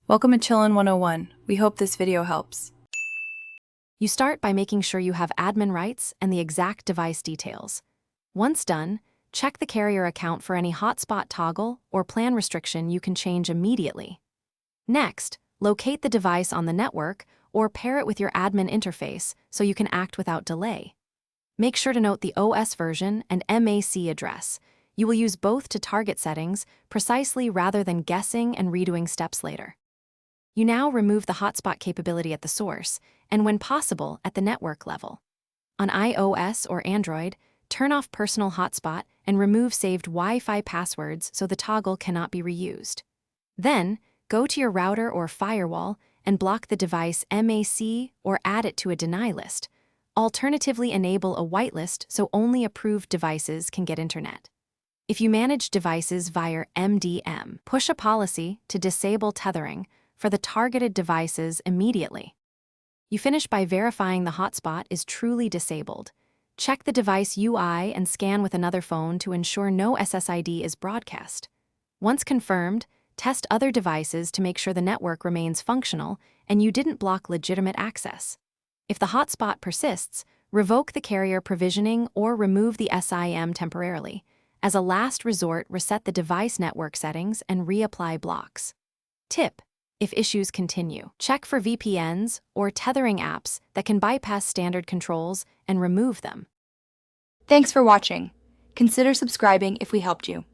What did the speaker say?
Welcome to Chillin' 101. We hope this video helps. You start by making sure you have admin rights and the exact device details. Once done, check the carrier account for any hotspot toggle or plan restriction you can change immediately. Next, locate the device on the network or pair it with your admin interface so you can act without delay. Make sure to note the OS version and MAC address. You will use both to target settings precisely rather than guessing and redoing steps later. You now remove the hotspot capability at the source, and when possible, at the network level. On iOS or Android, turn off personal hotspot and remove saved Wi-Fi passwords so the toggle cannot be reused. Then, go to your router or firewall and block the device MAC or add it to a deny list. Alternatively, enable a whitelist so only approved devices can get internet. If you manage devices via MDM, push a policy to disable tethering for the targeted devices immediately. You finish by verifying the hotspot is truly disabled. Check the device UI and scan with another phone to ensure no SSID is broadcast. Once confirmed, test other devices to make sure the network remains functional and you didn't block legitimate access. If the hotspot persists, revoke the carrier provisioning or remove the SIM temporarily. As a last resort, reset the device network settings and reapply blocks. Tip: if issues continue, check for VPNs or tethering apps that can bypass standard controls and remove them. Thanks for watching. Consider subscribing if we helped you.